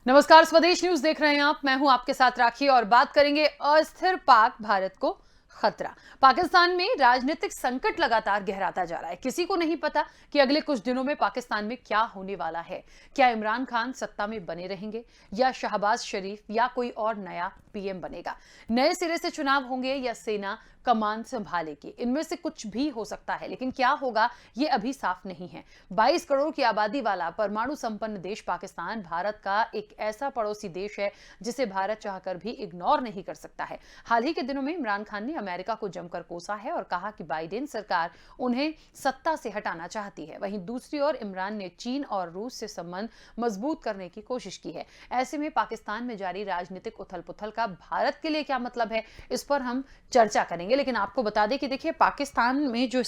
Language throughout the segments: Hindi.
नमस्कार, स्वदेश न्यूज देख रहे हैं आप। मैं हूं आपके साथ राखी और बात करेंगे अस्थिर पाक भारत को खतरा। पाकिस्तान में राजनीतिक संकट लगातार गहराता जा रहा है। किसी को नहीं पता कि अगले कुछ दिनों में पाकिस्तान में क्या होने वाला है। क्या इमरान खान सत्ता में बने रहेंगे या शहबाज शरीफ या कोई और नया पीएम बनेगा? नए सिरे से चुनाव होंगे या सेना कमान संभालेगी? इनमें से कुछ भी हो सकता है, लेकिन क्या होगा ये अभी साफ नहीं है। 22 करोड़ की आबादी वाला परमाणु संपन्न देश पाकिस्तान भारत का एक ऐसा पड़ोसी देश है जिसे भारत चाहकर भी इग्नोर नहीं कर सकता है। हाल ही के दिनों में इमरान खान ने अमेरिका को जमकर कोसा है और कहा कि बाइडेन सरकार उन्हें सत्ता से हटाना चाहती है। वहीं दूसरी ओर इमरान ने चीन और रूस से संबंध मजबूत करने की कोशिश की है। ऐसे में पाकिस्तान में जारी राजनीतिक उथल पुथल का भारत के लिए क्या मतलब है, इस पर हम चर्चा करेंगे। लेकिन आपको बता दें कि देखिए, पाकिस्तान में जो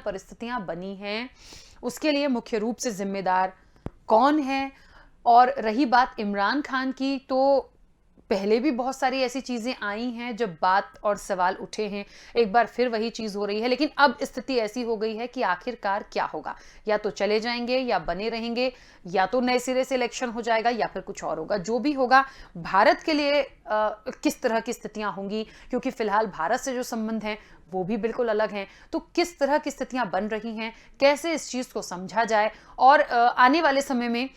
परिस्थितियां बनी हैं उसके लिए मुख्य रूप से जिम्मेदार कौन है। और रही बात इमरान खान की, तो पहले भी बहुत सारी ऐसी चीजें आई हैं जब बात और सवाल उठे हैं। एक बार फिर वही चीज हो रही है, लेकिन अब स्थिति ऐसी हो गई है कि आखिरकार क्या होगा। या तो चले जाएंगे या बने रहेंगे, या तो नए सिरे से इलेक्शन हो जाएगा या फिर कुछ और होगा। जो भी होगा, भारत के लिए किस तरह की स्थितियां होंगी, क्योंकि फिलहाल भारत से जो संबंध हैं वो भी बिल्कुल अलग हैं। तो किस तरह की स्थितियां बन रही हैं, कैसे इस चीज को समझा जाए और आने वाले समय में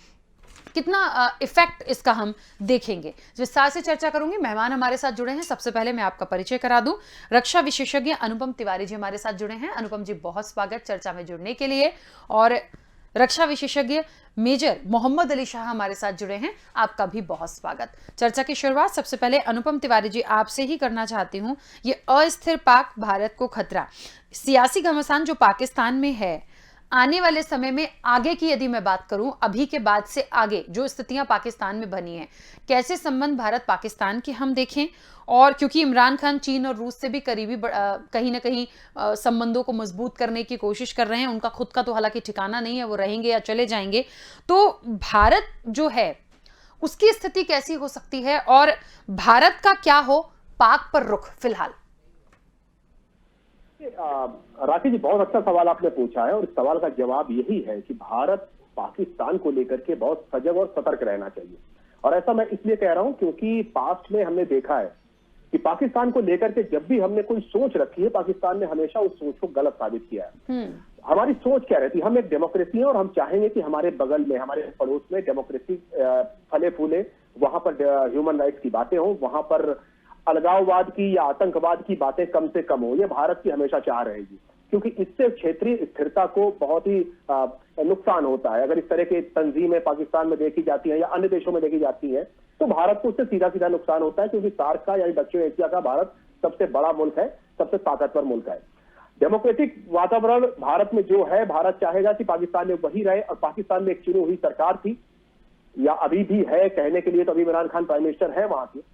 कितना इफेक्ट इसका हम देखेंगे, विस्तार से चर्चा करूंगी। मेहमान हमारे साथ जुड़े हैं। सबसे पहले मैं आपका परिचय करा दूं, रक्षा विशेषज्ञ अनुपम तिवारी जी हमारे साथ जुड़े हैं। अनुपम जी, बहुत स्वागत चर्चा में जुड़ने के लिए। और रक्षा विशेषज्ञ मेजर मोहम्मद अली शाह हमारे साथ जुड़े हैं, आपका भी बहुत स्वागत। चर्चा की शुरुआत सबसे पहले अनुपम तिवारी जी आपसे ही करना चाहती हूं। ये अस्थिर पाक भारत को खतरा, सियासी घमासान जो पाकिस्तान में है, आने वाले समय में आगे की यदि मैं बात करूं, अभी के बाद से आगे जो स्थितियां पाकिस्तान में बनी हैं, कैसे संबंध भारत पाकिस्तान के हम देखें। और क्योंकि इमरान खान चीन और रूस से भी करीबी कहीं ना कहीं संबंधों को मजबूत करने की कोशिश कर रहे हैं। उनका खुद का तो हालांकि ठिकाना नहीं है, वो रहेंगे या चले जाएंगे। तो भारत जो है उसकी स्थिति कैसी हो सकती है और भारत का क्या हो पाक पर रुख फिलहाल? राखी जी, बहुत अच्छा सवाल आपने पूछा है और इस सवाल का जवाब यही है कि भारत पाकिस्तान को लेकर के बहुत सजग और सतर्क रहना चाहिए। और ऐसा मैं इसलिए कह रहा हूं क्योंकि पास्ट में हमने देखा है कि पाकिस्तान को लेकर के जब भी हमने कोई सोच रखी है, पाकिस्तान ने हमेशा उस सोच को गलत साबित किया है। हमारी सोच क्या रहती है? हम एक डेमोक्रेसी है और हम चाहेंगे कि हमारे बगल में, हमारे पड़ोस में डेमोक्रेसी फले फूले, वहां पर ह्यूमन राइट्स की बातें हो, वहां पर अलगाववाद की या आतंकवाद की बातें कम से कम हो। ये भारत की हमेशा चाह रहेगी, क्योंकि इससे क्षेत्रीय स्थिरता को बहुत ही नुकसान होता है। अगर इस तरह की तंजीमें पाकिस्तान में देखी जाती हैं या अन्य देशों में देखी जाती हैं, तो भारत को उससे सीधा सीधा नुकसान होता है, क्योंकि सार्क का यानी दक्षिण एशिया का भारत सबसे बड़ा मुल्क है, सबसे ताकतवर मुल्क है। डेमोक्रेटिक वातावरण भारत में जो है, भारत चाहेगा कि पाकिस्तान में वही रहे। और पाकिस्तान में एक चुनी हुई सरकार थी, या अभी भी है कहने के लिए, तो अभी इमरान खान प्राइम मिनिस्टर है वहां के।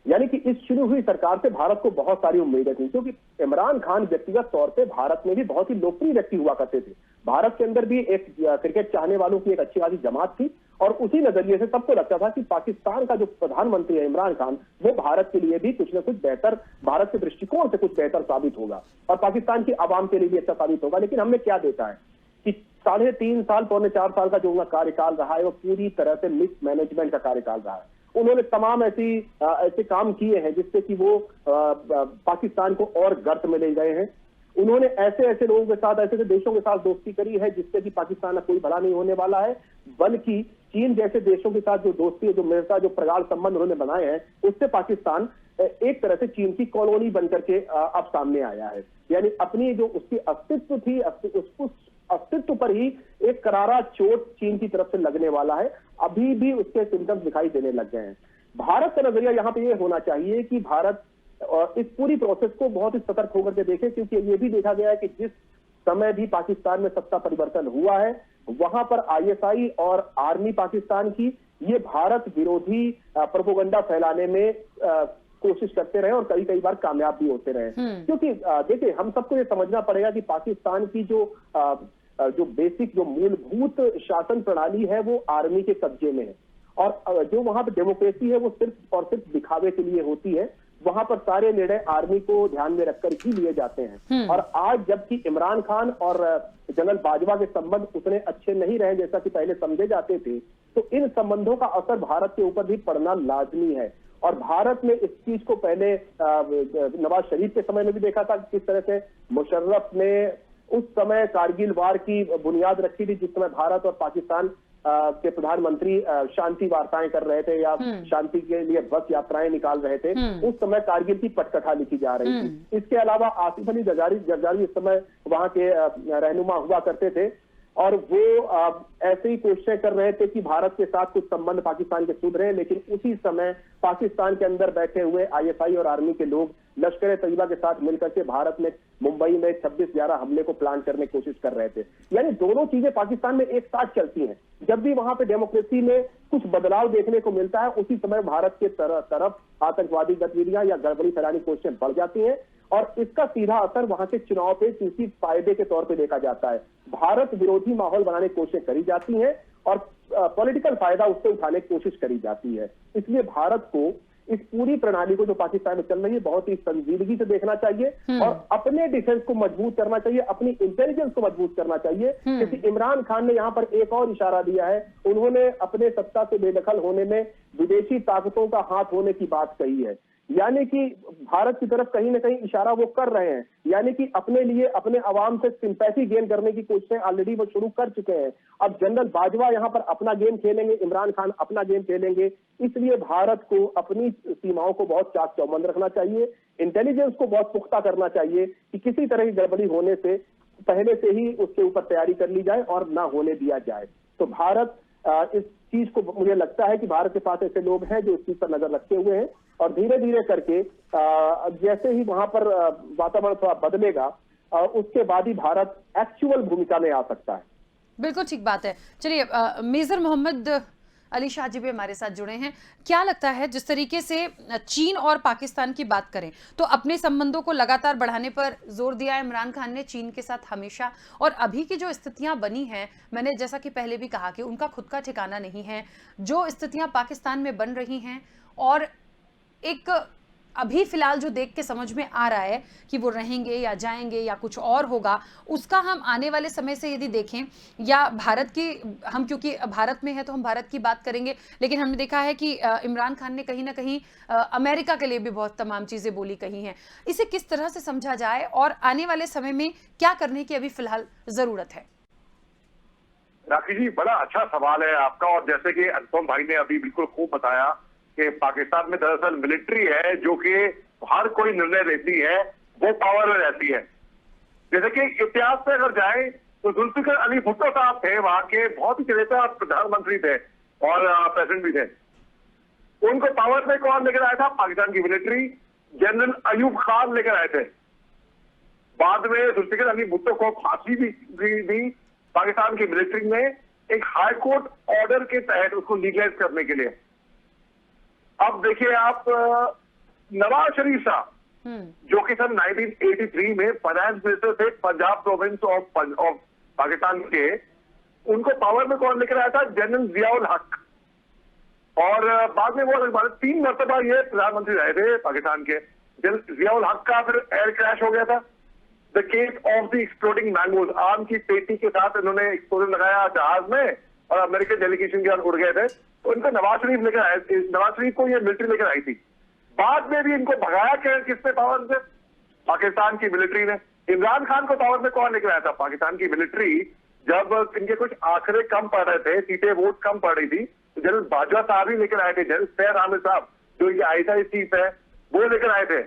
यानी कि इस चुनी हुई सरकार से भारत को बहुत सारी उम्मीदें थी, क्योंकि इमरान खान व्यक्तिगत तौर पे भारत में भी बहुत ही लोकप्रिय व्यक्ति हुआ करते थे। भारत के अंदर भी एक क्रिकेट चाहने वालों की एक अच्छी खासी जमात थी, और उसी नजरिए से सबको लगता था कि पाकिस्तान का जो प्रधानमंत्री है इमरान खान, वो भारत के लिए भी कुछ न कुछ बेहतर, भारत के दृष्टिकोण से कुछ बेहतर साबित होगा और पाकिस्तान की आवाम के लिए भी अच्छा साबित होगा। लेकिन हमने क्या देखा है कि 3.5 साल, पौने 4 साल का जो उनका कार्यकाल रहा है, वो पूरी तरह से मिसमैनेजमेंट का कार्यकाल रहा है। उन्होंने तमाम ऐसे काम किए हैं जिससे कि वो पाकिस्तान को और गर्त में ले गए हैं। उन्होंने ऐसे लोगों के साथ, ऐसे देशों के साथ दोस्ती करी है जिससे कि पाकिस्तान का कोई भला नहीं होने वाला है, बल्कि चीन जैसे देशों के साथ जो दोस्ती, जो मित्रता, जो प्रगाढ़ संबंध उन्होंने बनाए हैं, उससे पाकिस्तान एक तरह से चीन की कॉलोनी बनकर के अब सामने आया है। यानी अपनी जो उसकी अस्तित्व थी, उस अस्तित्व पर ही एक करारा चोट चीन की तरफ से लगने वाला है। अभी भी उसके सिम्टम्स दिखाई देने लग गए हैं। भारत का नजरिया यहाँ पे ये होना चाहिए कि भारत इस पूरी प्रोसेस को बहुत ही सतर्क होकर के देखे, क्योंकि ये भी देखा गया है कि जिस समय भी पाकिस्तान में सत्ता परिवर्तन हुआ है, वहां पर आईएसआई और आर्मी पाकिस्तान की ये भारत विरोधी प्रोपेगेंडा फैलाने में कोशिश करते रहे और कई बार कामयाब भी होते रहे। क्योंकि देखिए, हम सबको ये समझना पड़ेगा कि पाकिस्तान की जो बेसिक, जो मूलभूत शासन प्रणाली है, वो आर्मी के कब्जे में है, और जो वहां पे डेमोक्रेसी है वो सिर्फ और सिर्फ दिखावे के लिए होती है। वहां पर सारे निर्णय आर्मी को ध्यान में रखकर ही लिए जाते हैं। और आज जबकि इमरान खान और जनरल बाजवा के संबंध उतने अच्छे नहीं रहे जैसा कि पहले समझे जाते थे, तो इन संबंधों का असर भारत के ऊपर भी पड़ना लाजमी है। और भारत ने इस चीज को पहले नवाज शरीफ के समय में भी देखा था, किस तरह से मुशर्रफ ने उस समय कारगिल वार की बुनियाद रखी थी, जिस समय भारत और पाकिस्तान के प्रधानमंत्री शांति वार्ताएं कर रहे थे या शांति के लिए बस यात्राएं निकाल रहे थे। उस समय कारगिल की पटकथा लिखी जा रही थी। इसके अलावा आसिफ अली जरदारी इस समय वहां के रहनुमा हुआ करते थे और वो ऐसे ही कोशिशें कर रहे थे कि भारत के साथ कुछ संबंध पाकिस्तान के सुधरे, लेकिन उसी समय पाकिस्तान के अंदर बैठे हुए आईएसआई और आर्मी के लोग लश्कर तैयबा के साथ मिलकर के भारत में मुंबई में 26/11 हमले को प्लान करने की कोशिश कर रहे थे। यानी दोनों चीजें पाकिस्तान में एक साथ चलती हैं। जब भी वहां पे डेमोक्रेसी में कुछ बदलाव देखने को मिलता है, उसी समय भारत के तरफ आतंकवादी गतिविधियां या गड़बड़ी फैलाने की कोशिशें बढ़ जाती हैं और इसका सीधा असर वहां के चुनाव पे किसी फायदे के तौर पे देखा जाता है। भारत विरोधी माहौल बनाने की कोशिश करी जाती है और पॉलिटिकल फायदा उससे उठाने की कोशिश करी जाती है। इसलिए भारत को इस पूरी प्रणाली को जो पाकिस्तान में चल रही है बहुत ही संजीदगी से देखना चाहिए और अपने डिफेंस को मजबूत करना चाहिए, अपनी इंटेलिजेंस को मजबूत करना चाहिए। क्योंकि इमरान खान ने यहां पर एक और इशारा दिया है, उन्होंने अपने सत्ता से बेदखल होने में विदेशी ताकतों का हाथ होने की बात कही है। यानी कि भारत की तरफ कहीं ना कहीं इशारा वो कर रहे हैं, यानी कि अपने लिए अपने अवाम से सिंपैथी गेन करने की कोशिशें ऑलरेडी वो शुरू कर चुके हैं। अब जनरल बाजवा यहां पर अपना गेम खेलेंगे, इमरान खान अपना गेम खेलेंगे। इसलिए भारत को अपनी सीमाओं को बहुत चाक चौबंद रखना चाहिए, इंटेलिजेंस को बहुत पुख्ता करना चाहिए कि किसी तरह की गड़बड़ी होने से पहले से ही उसके ऊपर तैयारी कर ली जाए और ना होने दिया जाए। तो भारत इस चीज को, मुझे लगता है कि भारत के पास ऐसे लोग हैं जो इस चीज पर नजर रखे हुए हैं और धीरे धीरे करके जैसे ही वहां पर वातावरण थोड़ा बदलेगा उसके बाद ही भारत एक्चुअल भूमिका में आ सकता है। बिल्कुल ठीक बात है। चलिए मेजर मोहम्मद अली शाह जी भी हमारे साथ जुड़े हैं। क्या लगता है, जिस तरीके से चीन और पाकिस्तान की बात करें तो अपने संबंधों को लगातार बढ़ाने पर जोर दिया है इमरान खान ने चीन के साथ हमेशा, और अभी की जो स्थितियां बनी हैं, मैंने जैसा कि पहले भी कहा कि उनका खुद का ठिकाना नहीं है। जो स्थितियां पाकिस्तान में बन रही हैं और एक अभी फिलहाल जो देख के समझ में आ रहा है कि वो रहेंगे या जाएंगे या कुछ और होगा, उसका हम आने वाले समय से यदि देखें या भारत की, हम क्योंकि भारत में है तो हम भारत की बात करेंगे, लेकिन हमने देखा है कि इमरान खान ने कहीं ना कहीं अमेरिका के लिए भी बहुत तमाम चीज़ें बोली कही हैं। इसे किस तरह से समझा जाए और आने वाले समय में क्या करने की अभी फिलहाल ज़रूरत है? राखी जी, बड़ा अच्छा सवाल है आपका। और जैसे कि अनुपम भाई ने अभी बिल्कुल खूब बताया कि पाकिस्तान में दरअसल मिलिट्री है जो कि हर कोई निर्णय लेती है, वो पावर में रहती है। जैसे कि इतिहास में अगर जाए तो जुल्फिकर अली भुट्टो साहब थे, वहां के बहुत ही चहेता प्रधानमंत्री थे और प्रेसिडेंट भी थे। उनको पावर में कौन लेकर आया था? पाकिस्तान की मिलिट्री। जनरल अयूब खान लेकर आए थे। बाद में जुल्फिकर अली भुट्टो को फांसी भी दी पाकिस्तान की मिलिट्री ने, एक हाई कोर्ट ऑर्डर के तहत उसको लीगलाइज करने के लिए। अब देखिए आप, नवाज शरीफ साहब जो कि सन 1983 में फाइनेंस मिनिस्टर थे पंजाब प्रोविंस ऑफ पाकिस्तान के, उनको पावर में कौन लेकर आया था? जनरल जियाउल हक। और बाद में वो 3 मरतबा ये प्रधानमंत्री रहे थे पाकिस्तान के। जनरल जियाउल हक का फिर एयर क्रैश हो गया था, the case of the exploding mangoes. आम की पेटी के साथ इन्होंने एक्सप्लोजन लगाया जहाज में और अमेरिकन डेलीगेशन के साथ उड़ गए थे। तो इनको नवाज शरीफ लेकर आए, नवाज शरीफ को ये मिलिट्री लेकर आई थी। बाद में भी इनको भगाया किसने पावर से? पाकिस्तान की मिलिट्री ने। इमरान खान को पावर में कौन लेकर आया था? पाकिस्तान की मिलिट्री। जब इनके कुछ आंकड़े कम पड़ रहे थे, सीटें वोट कम पड़ रही थी, तो जनरल बाजवा साहब ही लेकर आए थे। जनरल सैयद आमिर साहब जो ये आईएसआई चीफ है, वो लेकर आए थे।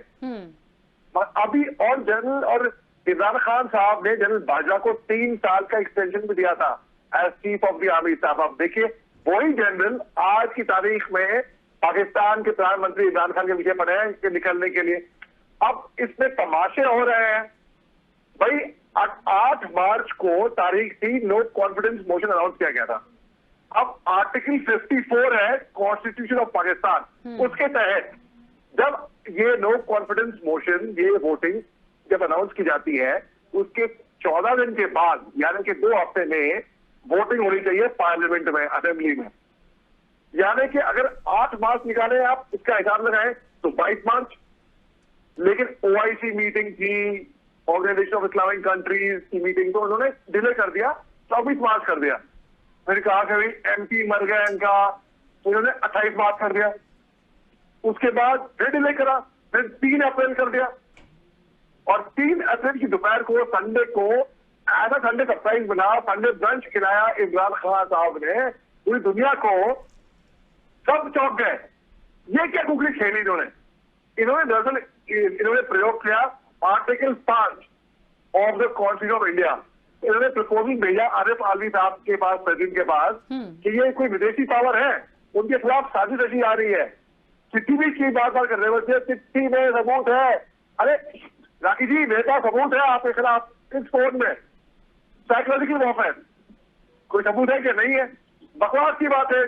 अभी और जनरल और इमरान खान साहब ने जनरल बाजवा को 3 साल का एक्सटेंशन भी दिया था as chief of the army staff. अब देखिए वही जनरल आज की तारीख में पाकिस्तान के प्रधानमंत्री इमरान खान के पीछे पड़े हैं इसके निकलने के लिए। अब इसमें तमाशे हो रहे हैं भाई। 8 मार्च को तारीख थी, नो कॉन्फिडेंस मोशन अनाउंस किया गया था। अब आर्टिकल 54 है कॉन्स्टिट्यूशन ऑफ पाकिस्तान, उसके तहत जब ये नो कॉन्फिडेंस मोशन, ये वोटिंग जब अनाउंस की जाती है, उसके 14 दिन के बाद यानी कि 2 हफ्ते में वोटिंग होनी चाहिए पार्लियामेंट में, असेंबली में। यानी कि अगर 8 मार्च निकाले आप, इसका हिसाब लगाएं तो 22 मार्च, लेकिन ओआईसी मीटिंग थी, ऑर्गेनाइजेशन ऑफ इस्लामिक कंट्रीज की मीटिंग, तो उन्होंने डिले कर दिया, 24 मार्च कर दिया। फिर कहा कि भाई एमपी मर गया इनका, तो उन्होंने 28 मार्च कर दिया। उसके बाद फिर डिले करा, फिर 3 अप्रैल कर दिया, और 3 अप्रैल की दोपहर को संडे को ऐसा संडे सरप्राइज बना, संडे ब्रंच खिलाया इमरान खान साहब ने, पूरी दुनिया को, सब चौंक गए। ये क्या कुकड़ी खेली इन्होंने दरअसल इन्होंने प्रयोग किया article 5 of the constitution of India. इन्होंने प्रपोजल भेजा आरिफ आलवी साहब के पास, प्रेसिडेंट के पास, कि ये कोई विदेशी पावर है, उनके खिलाफ साजिश रची आ रही है। चिट्ठी भी की बात कर रहे थे, चिट्ठी में सबूत है। अरे राखी जी, मेरे पास सबूत है आपके खिलाफ, इस फोन में साइकोलॉजिकल वॉरफेयर, कोई सबूत है कि नहीं है? बकवास की बात है,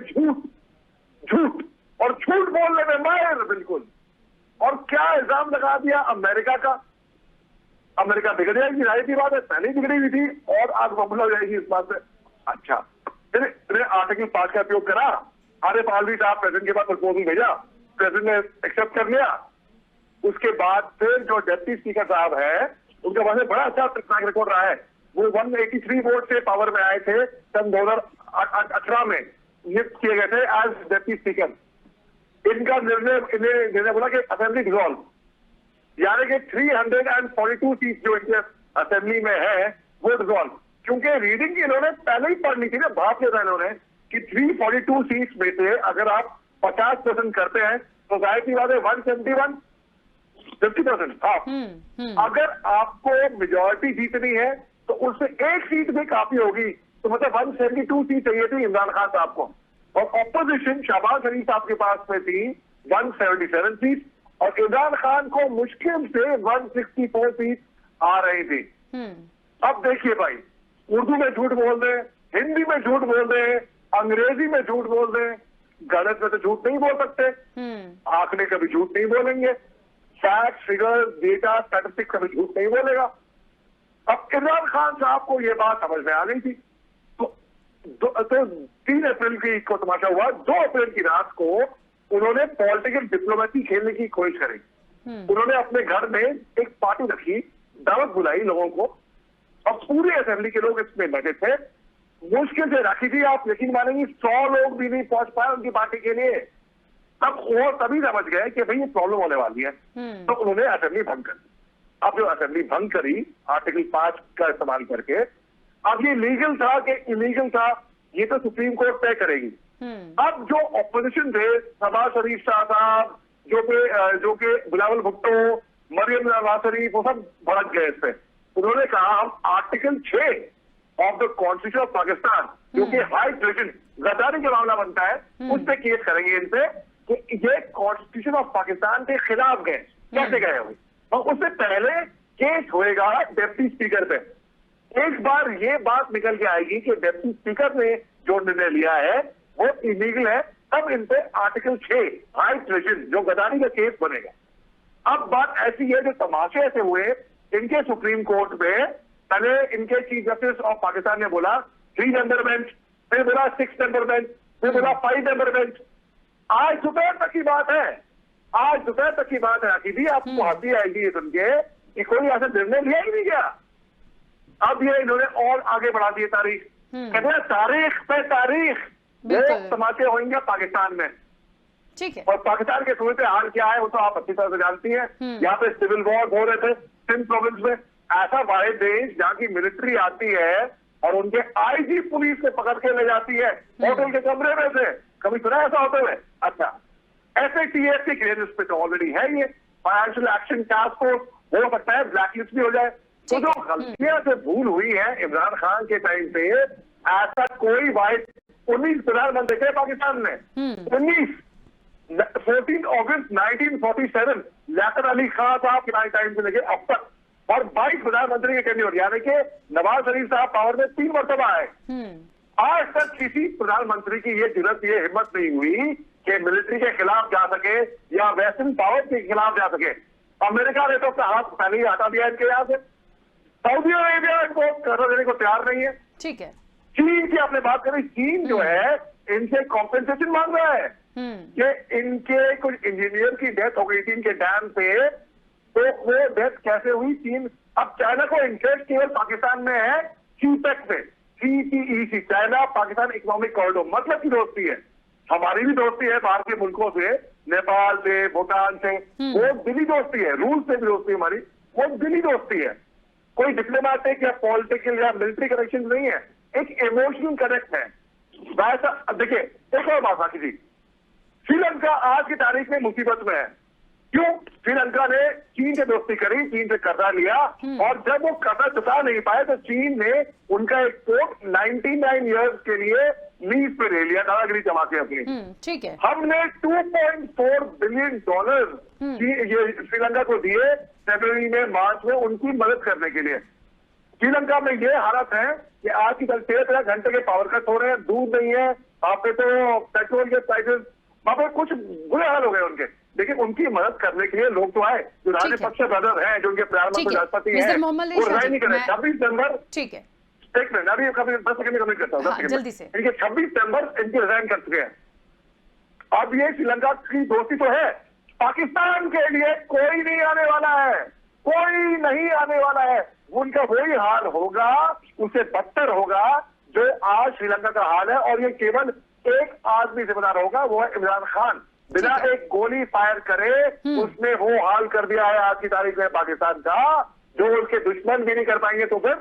झूठ और झूठ बोलने में माहिर बिल्कुल। और क्या इल्जाम लगा दिया अमेरिका का, अमेरिका बिगड़ जाएगी, जाहिर सी बात है, पहले ही बिगड़ी हुई थी और आज मामला हो जाएगी इस बात से। अच्छा, फिर आर्टिकल 5 का उपयोग करा, आरिफ आलवी साहब प्रेसिडेंट के पास प्रपोजल भेजा, प्रेसिडेंट ने एक्सेप्ट कर लिया। उसके बाद फिर जो डिप्टी स्पीकर साहब है, उनके पास बड़ा अच्छा ट्रैक रिकॉर्ड रहा है। वो 183 वोट से पावर में आए थे, सन 2018 में नियुक्त किए गए थे एज डिप्टी स्पीकर। इनका निर्णय बोला कि असेंबली डिसॉल्व, यानी कि 342 सीट जो इनके असेंबली में है वो डिसॉल्व, क्योंकि रीडिंग इन्होंने पहले ही पढ़ ली थी ना, भाप लिया था इन्होंने कि 342 सीट्स में से अगर आप 50% करते हैं तो जाहिर सी बात है 171 50%। हाँ, अगर आपको मेजॉरिटी जीतनी है तो उससे एक सीट भी काफी होगी, तो मतलब 172 सीट चाहिए थी इमरान खान साहब को, और ऑपोजिशन शहबाज शरीफ साहब के पास में थी 177 सीट, और इमरान खान को मुश्किल से 164 सीट आ रही थी। अब देखिए भाई, उर्दू में झूठ बोल रहे हैं, हिंदी में झूठ बोल रहे हैं, अंग्रेजी में झूठ बोल रहे हैं, गलत में तो झूठ नहीं बोल सकते, आंकड़े कभी झूठ नहीं बोलेंगे, फैक्ट फिगर डेटा स्टैटिस्टिक्स कभी झूठ नहीं बोलेगा। अब इमरान खान साहब को यह बात समझ में आ गई थी, तो 3 अप्रैल की को तमाशा हुआ। 2 अप्रैल की रात को उन्होंने पॉलिटिकल डिप्लोमेसी खेलने की कोशिश करी। उन्होंने अपने घर में एक पार्टी रखी, दावत बुलाई लोगों को, और पूरे असेंबली के लोग इसमें लगे थे। मुश्किल से राखी जी, आप यकीन मानेंगी, 100 लोग भी नहीं पहुंच पाए उनकी पार्टी के लिए। तब वो तभी समझ गए कि भाई ये प्रॉब्लम होने वाली है, तो उन्होंने असेंबली भंग कर दी। अब जो असेंबली भंग करी आर्टिकल 5 का इस्तेमाल करके, अब ये लीगल था कि इलीगल था, ये तो सुप्रीम कोर्ट तय करेगी। अब जो ऑपोजिशन थे, शहबाज शरीफ शाह साहब, जो कि बिलावल भुट्टो, मरियम नवाज शरीफ, वो सब भड़क गए इस पे। उन्होंने कहा हम article 6 of the constitution of Pakistan, जो कि हाई ट्रेजन गद्दारी का मामला बनता है, उस पर केस करेंगे इनसे कि ये कॉन्स्टिट्यूशन ऑफ पाकिस्तान के खिलाफ गए, कैसे गए हुए, और उससे पहले केस होएगा डिप्टी स्पीकर पे। एक बार ये बात निकल के आएगी कि डिप्टी स्पीकर ने जो निर्णय लिया है वो इलीगल है, तब इन पे आर्टिकल 6 हाई ट्रेजन जो गद्दारी का केस बनेगा। अब बात ऐसी है, जो तमाशे ऐसे हुए इनके सुप्रीम कोर्ट में, पहले इनके चीफ जस्टिस ऑफ पाकिस्तान ने बोला 3 मेंबर बेंच, फिर बोला 6 मेंबर बेंच, फिर बोला 5 मेंबर बेंच। आज दोपहर तक की बात है, आज दोपहर तक की बात है राखी जी, आपको हंसी आएगी ये सुन के कि कोई ऐसा निर्णय लिया ही नहीं गया। अब ये इन्होंने और आगे बढ़ा दिए तारीख, कहते हैं तारीख पे तारीख, वो तमाशे होंगे पाकिस्तान में। ठीक है, और पाकिस्तान के सूरत हाल क्या है वो तो आप अच्छी तरह से जानती हैं। यहाँ पे सिविल वॉर हो रहे थे सिंध प्रोविंस में, ऐसा वाहिद देश जहाँ की मिलिट्री आती है और उनके आईजी पुलिस को पकड़ के ले जाती है होटल के कमरे में से, कभी सुना ऐसा होते हुए? अच्छा, FATF की क्लियरेंस पे तो ऑलरेडी है ये, फाइनेंशियल एक्शन टास्क फोर्स, हो सकता है ब्लैकलिस्ट भी हो जाए। तो जो गलतियां से भूल हुई है इमरान खान के टाइम पे, ऐसा कोई वाहिद 19 प्रधानमंत्री थे पाकिस्तान में, 14 अगस्त 1947 लियाकत अली खान साहब के टाइम से लेके अब तक, और 22 प्रधानमंत्री के टेन्योर, यानी कि नवाज शरीफ साहब पावर में 3 मरतबा आए। आज तक किसी प्रधानमंत्री की ये जुर्रत, ये हिम्मत नहीं हुई कि मिलिट्री के खिलाफ जा सके या वेस्टर्न पावर के खिलाफ जा सके। अमेरिका ने तो अपना हाथ पहले ही हटा दिया इनके यहाँ से, सऊदी अरेबिया इनको कर्जा देने को तैयार नहीं है। ठीक है, चीन की आपने बात करी, चीन जो है इनसे कॉम्पेंसेशन मांग रहा है कि इनके कुछ इंजीनियर की डेथ हो गई थी इनके डैम पे, तो वो डेथ कैसे हुई? चीन, अब चाइना को इंटरेस्ट केवल पाकिस्तान में है, सीपेक में, CPEC, China Pakistan economic corridor, मतलब की दोस्ती है। हमारी भी दोस्ती है बाहर के मुल्कों से, नेपाल से, भूटान से, वो दिली दोस्ती है। रूस से भी दोस्ती हमारी, वो दिली दोस्ती है। कोई डिप्लोमेटिक या पॉलिटिकल या मिलिट्री कनेक्शन नहीं है, एक इमोशनल कनेक्ट है। वैसा देखिए, एक और बात आखिर जी, श्रीलंका आज की तारीख में मुसीबत में है। क्यों? श्रीलंका ने चीन से दोस्ती करी, चीन से कर्जा लिया, और जब वो कर्जा चुका नहीं पाए तो चीन ने उनका एक पोर्ट 99 इयर्स के लिए लीज पे ले लिया, दादागिरी जमा के अपनी। ठीक है। हमने $2.4 बिलियन ये श्रीलंका को दिए फरवरी में, मार्च में, उनकी मदद करने के लिए। श्रीलंका में ये हालत है कि आज की 13 घंटे के पावर कट हो रहे हैं, दूध नहीं है, वहां पे तो पेट्रोल के प्राइसेस, वहां पे कुछ बुरे हाल हो गए उनके। लेकिन उनकी मदद करने के लिए लोग तो आए, जो राजपक्ष ब्रदर हैं, जो उनके प्रधानमंत्री राष्ट्रपति हैं, वो राय नहीं करे। 26 जनवरी, ठीक है, एक मिनट, अभी 10 सेकंड में कमेंट करता हूँ, 10 सेकंड जल्दी से। इनके 26 जनवरी इनके रिजाइन कर चुके हैं। अब ये श्रीलंका की दोस्ती तो है, पाकिस्तान के लिए कोई नहीं आने वाला है, कोई नहीं आने वाला है। उनका वही हाल होगा, उससे बदतर होगा जो आज श्रीलंका का हाल है, और ये केवल एक आदमी जिम्मेदार होगा, वो है इमरान खान। बिना एक गोली फायर करे उसने वो हाल कर दिया है आज की तारीख में पाकिस्तान का, जो उसके दुश्मन भी नहीं कर पाएंगे। तो फिर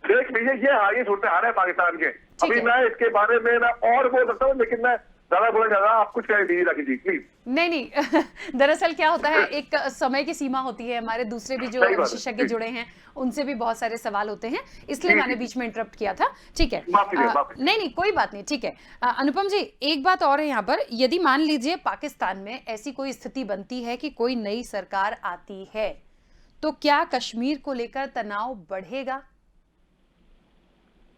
देख लीजिए, ये सूरत हाल है पाकिस्तान के। अभी मैं इसके बारे में ना और बोल सकता हूँ, लेकिन मैं ज्यादा बोलना चाह रहा, आप कुछ कह दीजिए राखी जी प्लीज। नहीं दरअसल क्या होता है, एक समय की सीमा होती है, हमारे दूसरे भी जो विशेषज्ञ जुड़े हैं उनसे भी बहुत सारे सवाल होते हैं, इसलिए मैंने बीच में इंटरप्ट किया था। ठीक है, नहीं कोई बात नहीं, ठीक है। अनुपम जी, एक बात और है यहाँ पर, यदि मान लीजिए पाकिस्तान में ऐसी कोई स्थिति बनती है कि कोई नई सरकार आती है, तो क्या कश्मीर को लेकर तनाव बढ़ेगा?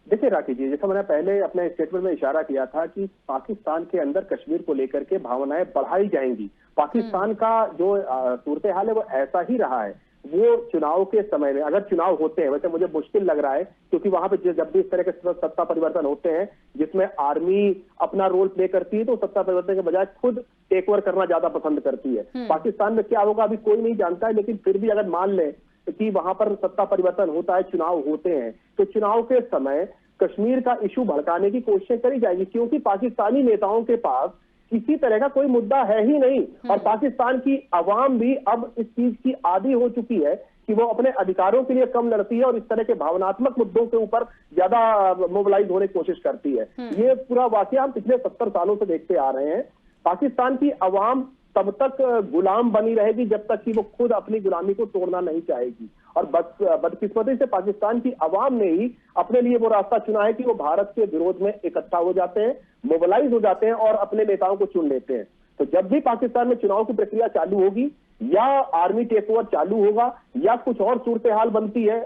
देखिए राखी जी, जैसा मैंने पहले अपने स्टेटमेंट में इशारा किया था कि पाकिस्तान के अंदर कश्मीर को लेकर के भावनाएं बढ़ाई जाएंगी। पाकिस्तान का जो सूरत हाल है वो ऐसा ही रहा है। वो चुनाव के समय में, अगर चुनाव होते हैं, वैसे मुझे मुश्किल लग रहा है, क्योंकि वहां पे जब भी इस तरह के सत्ता परिवर्तन होते हैं जिसमें आर्मी अपना रोल प्ले करती है, तो सत्ता परिवर्तन के बजाय खुद टेक ओवर करना ज्यादा पसंद करती है। पाकिस्तान में क्या होगा अभी कोई नहीं जानता है, लेकिन फिर भी अगर मान लें कि वहां पर सत्ता परिवर्तन होता है, चुनाव होते हैं, तो चुनाव के समय कश्मीर का इशू भड़काने की कोशिश करी जाएगी, क्योंकि पाकिस्तानी नेताओं के पास किसी तरह का कोई मुद्दा है ही नहीं। और पाकिस्तान की अवाम भी अब इस चीज की आदी हो चुकी है कि वो अपने अधिकारों के लिए कम लड़ती है और इस तरह के भावनात्मक मुद्दों के ऊपर ज्यादा मोबिलाइज होने की कोशिश करती है। ये पूरा वाकया हम पिछले 70 सालों से देखते आ रहे हैं। पाकिस्तान की अवाम तब तक गुलाम बनी रहेगी जब तक कि वो खुद अपनी गुलामी को तोड़ना नहीं चाहेगी। और बदकिस्मती से पाकिस्तान की अवाम ने ही अपने लिए वो रास्ता चुना है कि वो भारत के विरोध में इकट्ठा हो जाते हैं, मोबिलाइज हो जाते हैं और अपने नेताओं को चुन लेते हैं। तो जब भी पाकिस्तान में चुनाव की प्रक्रिया चालू होगी, या आर्मी टेक ओवर चालू होगा, या कुछ और सूरत हाल बनती है,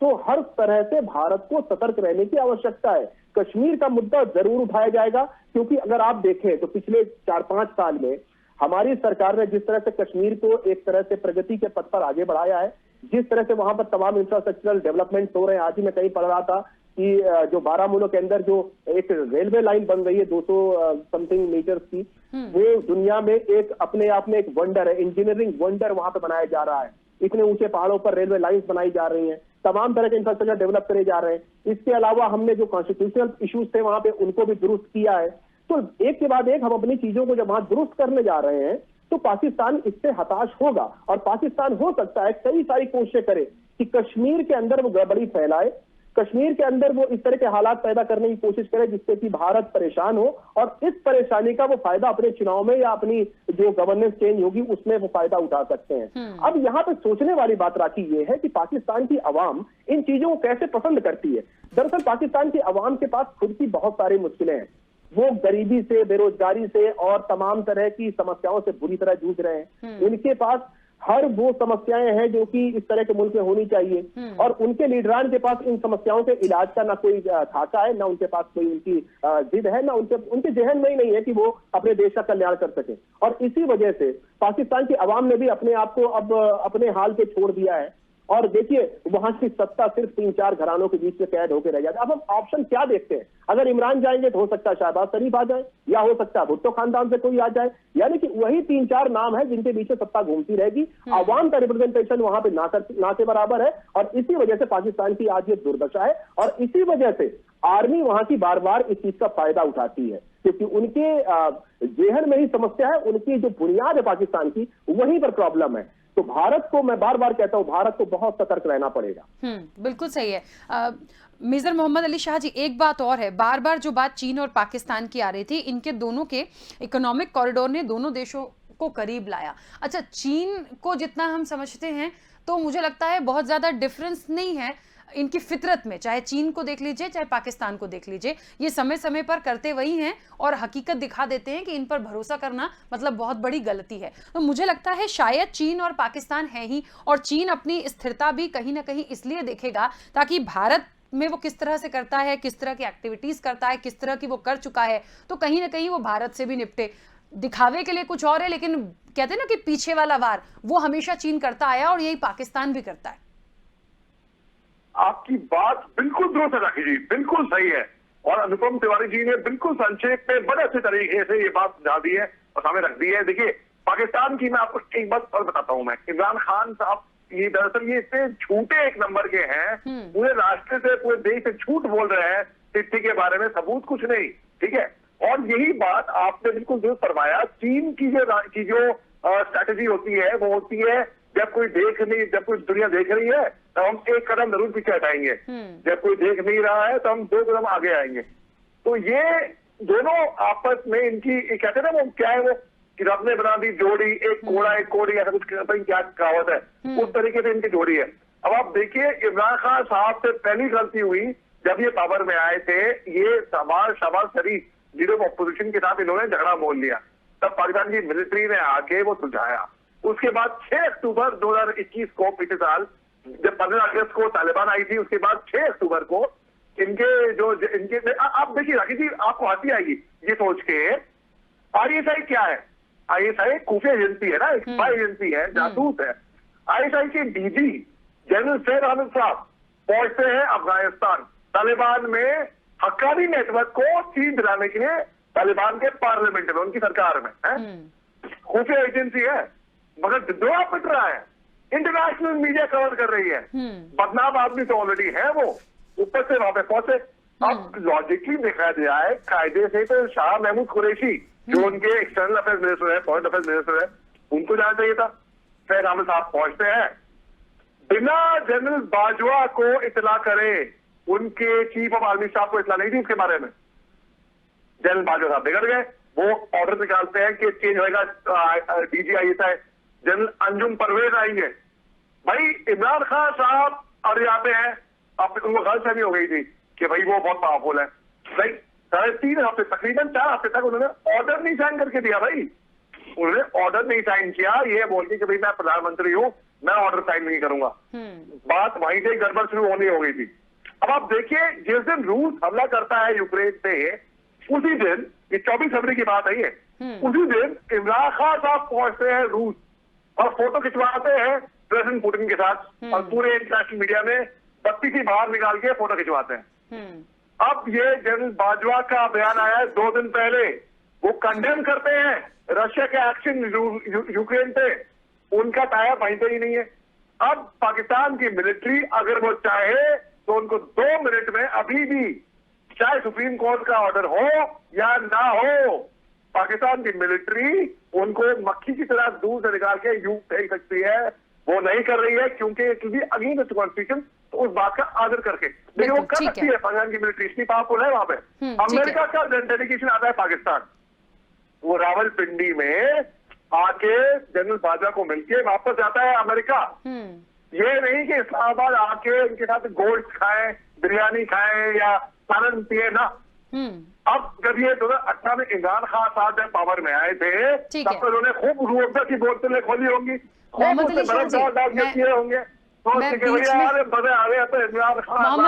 तो हर तरह से भारत को सतर्क रहने की आवश्यकता है। कश्मीर का मुद्दा जरूर उठाया जाएगा, क्योंकि अगर आप देखें तो पिछले 4-5 साल में हमारी सरकार ने जिस तरह से कश्मीर को एक तरह से प्रगति के पथ पर आगे बढ़ाया है, जिस तरह से वहां पर तमाम इंफ्रास्ट्रक्चरल डेवलपमेंट हो रहे हैं। आज ही मैं कहीं पढ़ रहा था कि जो बारामूला के अंदर जो एक रेलवे लाइन बन रही है 200 समथिंग मीटर्स की, वो दुनिया में एक अपने आप में एक वंडर है, इंजीनियरिंग वंडर वहां पर बनाया जा रहा है। इतने ऊंचे पहाड़ों पर रेलवे लाइन्स बनाई जा रही हैं, तमाम तरह के इंफ्रास्ट्रक्चर डेवलप करे जा रहे हैं। इसके अलावा हमने जो कॉन्स्टिट्यूशनल इश्यूज थे वहां पे उनको भी दुरुस्त किया है। तो एक के बाद एक हम अपनी चीजों को जब वहां दुरुस्त करने जा रहे हैं, तो पाकिस्तान इससे हताश होगा। और पाकिस्तान हो सकता है कई सारी कोशिशें करे कि कश्मीर के अंदर वो गड़बड़ी फैलाए, कश्मीर के अंदर वो इस तरह के हालात पैदा करने की कोशिश करे जिससे कि भारत परेशान हो, और इस परेशानी का वो फायदा अपने चुनाव में या अपनी जो गवर्नेंस चेंज होगी उसमें वो फायदा उठा सकते हैं। अब यहाँ पे सोचने वाली बात राखी ये है कि पाकिस्तान की अवाम इन चीजों को कैसे पसंद करती है। दरअसल पाकिस्तान की अवाम के पास खुद की बहुत सारी मुश्किलें हैं। वो गरीबी से, बेरोजगारी से और तमाम तरह की समस्याओं से बुरी तरह जूझ रहे हैं। उनके पास हर वो समस्याएं हैं जो कि इस तरह के मुल्क में होनी चाहिए, और उनके लीडरान के पास इन समस्याओं के इलाज का ना कोई खाका है, ना उनके पास कोई उनकी जिद है, ना उनके जहन में ही नहीं है कि वो अपने देश का कल्याण कर सके। और इसी वजह से पाकिस्तान की अवाम ने भी अपने आप को अब अपने हाल पे छोड़ दिया है और देखिए वहां की सत्ता सिर्फ 3-4 घरानों के बीच में कैद होकर रह जाती है। अब हम ऑप्शन क्या देखते हैं? अगर इमरान जाएंगे तो हो सकता है शहबाज शरीफ आ जाए, या हो सकता है भुट्टो खानदान से कोई आ जाए, यानी कि वही 3-4 नाम है जिनके बीच में सत्ता घूमती रहेगी। आवाम का रिप्रेजेंटेशन वहां पे ना के बराबर है, और इसी वजह से पाकिस्तान की आज ये दुर्दशा है, और इसी वजह से आर्मी वहां की बार बार इस चीज का फायदा उठाती है, क्योंकि उनके जेहन में ही समस्या है, उनकी जो बुनियाद है पाकिस्तान की वहीं पर प्रॉब्लम है। तो भारत को, मैं बार बार कहता हूं, भारत को बहुत सतर्क रहना पड़ेगा। बिल्कुल सही है। मेजर मोहम्मद अली शाह जी, एक बात और है, बार बार जो बात चीन और पाकिस्तान की आ रही थी, इनके दोनों के इकोनॉमिक कॉरिडोर ने दोनों देशों को करीब लाया। अच्छा, चीन को जितना हम समझते हैं तो मुझे लगता है बहुत ज्यादा डिफरेंस नहीं है इनकी फितरत में, चाहे चीन को देख लीजिए चाहे पाकिस्तान को देख लीजिए, ये समय समय पर करते वही हैं और हकीकत दिखा देते हैं कि इन पर भरोसा करना मतलब बहुत बड़ी गलती है। तो मुझे लगता है शायद चीन और पाकिस्तान है ही, और चीन अपनी स्थिरता भी कहीं ना कहीं इसलिए देखेगा ताकि भारत में वो किस तरह से करता है, किस तरह की एक्टिविटीज करता है, किस तरह की वो कर चुका है, तो कहीं ना कहीं वो भारत से भी निपटे। दिखावे के लिए कुछ और है, लेकिन कहते हैं ना कि पीछे वाला वार वो हमेशा चीन करता आया और यही पाकिस्तान भी करता है। आपकी बात बिल्कुल दुरुस्त है राखी जी, बिल्कुल सही है, और अनुपम तिवारी जी ने बिल्कुल संक्षेप में बड़े अच्छे तरीके से ये बात समझा दी है और सामने रख दी है। देखिए पाकिस्तान की मैं आपको एक बात और बताता हूं, मैं इमरान खान साहब ये दरअसल ये इतने झूठे एक नंबर के हैं, पूरे राष्ट्र से, पूरे देश से झूठ बोल रहे हैं चिट्ठी के बारे में, सबूत कुछ नहीं, ठीक है। और यही बात आपने बिल्कुल दुरुस्त फरमाया, चीन की जो स्ट्रैटेजी होती है वो होती है जब कोई दुनिया देख रही है तो हम एक कदम जरूर पीछे हटाएंगे, जब कोई देख नहीं रहा है तो हम 2 कदम आगे आएंगे। तो ये दोनों आपस में इनकी कहते हैं ना, वो क्या है, वो कि रब ने बना दी जोड़ी, एक कोड़ा एक कोड़ी, ऐसा कुछ क्या कहावत है, उस तरीके से इनकी जोड़ी है। अब आप देखिए इमरान खान साहब से पहली गलती हुई जब ये पावर में आए थे, ये शहबाज शरीफ लीडर ऑफ अपोजिशन के साथ इन्होंने झगड़ा मोल लिया, तब पाकिस्तान की मिलिट्री ने आके वो सुलझाया। उसके बाद 6 अक्टूबर 2021 को, पिछले साल जब 15 अगस्त को तालिबान आई थी, उसके बाद 6 अक्टूबर को इनके आप देखिए राखी जी, आपको हंसी आएगी ये सोच के, आईएसआई क्या है? आईएसआई खुफिया एजेंसी है ना, एक स्पाई एजेंसी है, जासूस है। आईएसआई के डीजी जनरल सैद अहमद साहब पहुंचते हैं अफगानिस्तान, तालिबान में हक्कानी नेटवर्क को सीट दिलाने के लिए, तालिबान के पार्लियामेंट में, उनकी सरकार में है, खुफिया एजेंसी है, मगर द्रोह पिट रहा है, इंटरनेशनल मीडिया कवर कर रही है, बदनाम आदमी तो ऑलरेडी है वो, ऊपर से वहां पे पहुंचे। अब लॉजिकली देखा जाए कायदे से तो शाह महमूद कुरैशी जो उनके एक्सटर्नल अफेयर्स मिनिस्टर है, फॉरेन अफेयर्स मिनिस्टर है, उनको जाना चाहिए था। सैद अहमद साहब पहुंचते हैं, बिना जनरल बाजवा को इतला करे, उनके चीफ ऑफ आर्मी स्टाफ को इतला नहीं थी इसके बारे में, जनरल बाजवा साहब बिगड़ गए, वो ऑर्डर निकालते हैं कि चेंज होगा, DG ISI general Anjum Parvez आएंगे। भाई इमरान खान साहब और आते हैं, अब उनको गलतफहमी हो गई थी कि भाई वो बहुत पावरफुल है, भाई 3.5 हफ्ते, तकरीबन 4 हफ्ते तक उन्होंने ऑर्डर नहीं साइन करके दिया। भाई उन्होंने ऑर्डर नहीं साइन किया, ये बोल के कि भाई मैं प्रधानमंत्री हूं, मैं ऑर्डर साइन नहीं करूंगा। बात वहीं से गड़बड़ शुरू होनी हो गई थी। अब आप देखिए, जिस दिन रूस हमला करता है यूक्रेन पे, उसी दिन, ये 24 फरवरी की बात है ये, उसी दिन इमरान खान साहब पहुंचते हैं रूस और फोटो खिंचवाते हैं प्रेसिडेंट पुतिन के साथ, और पूरे इंटरनेशनल मीडिया में बत्ती से बाहर निकाल के फोटो खिंचवाते हैं। अब ये जनरल बाजवा का बयान आया है 2 दिन पहले, वो कंडेम करते हैं रशिया के एक्शन यूक्रेन पे, उनका टायर वहीं पे ही नहीं है। अब पाकिस्तान की मिलिट्री अगर वो चाहे तो उनको 2 मिनट में अभी भी, चाहे सुप्रीम कोर्ट का ऑर्डर हो या ना हो, पाकिस्तान की मिलिट्री उनको मक्खी की तरह दूर से निकाल के यूं फेंक सकती है। वो नहीं कर रही है क्योंकि अगेंस्ट कॉन्स्टिट्यूशन, तो उस बात का आदर करके, लेकिन वो कर सकती है। पाकिस्तान की मिलिट्री इतनी पावरफुल है वहां पे। अमेरिका का डेलीगेशन आता है पाकिस्तान, वो रावलपिंडी में आके जनरल बाजवा को मिलके वापस जाता है अमेरिका। ये नहीं कि इस्लामाबाद आके उनके साथ गोश्त खाएं, बिरयानी खाएं या सालन पिए ना। अब जब ये 2018 में इमरान खान साहब जब पावर में आए थे, तब तो उन्होंने खूब रूह अफ़ज़ा की बोतलें खोली होंगी, खूब उसमें बर्फ डाल के किए होंगे। मोहम्मद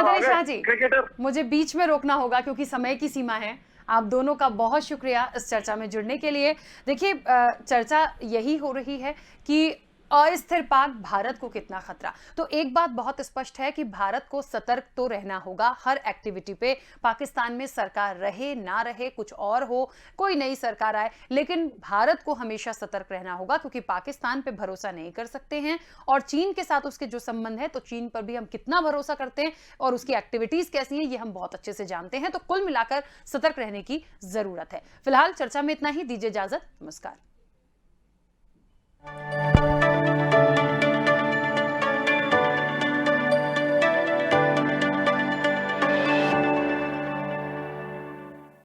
अली शाह जी, मुझे बीच में रोकना होगा क्योंकि समय की सीमा है। आप दोनों का बहुत शुक्रिया इस चर्चा में जुड़ने के लिए। देखिए, चर्चा यही हो रही है कि अस्थिर पाक भारत को कितना खतरा। तो एक बात बहुत स्पष्ट है कि भारत को सतर्क तो रहना होगा हर एक्टिविटी पे, पाकिस्तान में सरकार रहे ना रहे, कुछ और हो, कोई नई सरकार आए, लेकिन भारत को हमेशा सतर्क रहना होगा क्योंकि पाकिस्तान पे भरोसा नहीं कर सकते हैं। और चीन के साथ उसके जो संबंध है, तो चीन पर भी हम कितना भरोसा करते हैं और उसकी एक्टिविटीज कैसी हैं, ये हम बहुत अच्छे से जानते हैं। तो कुल मिलाकर सतर्क रहने की जरूरत है। फिलहाल चर्चा में इतना ही, दीजिए इजाजत, नमस्कार।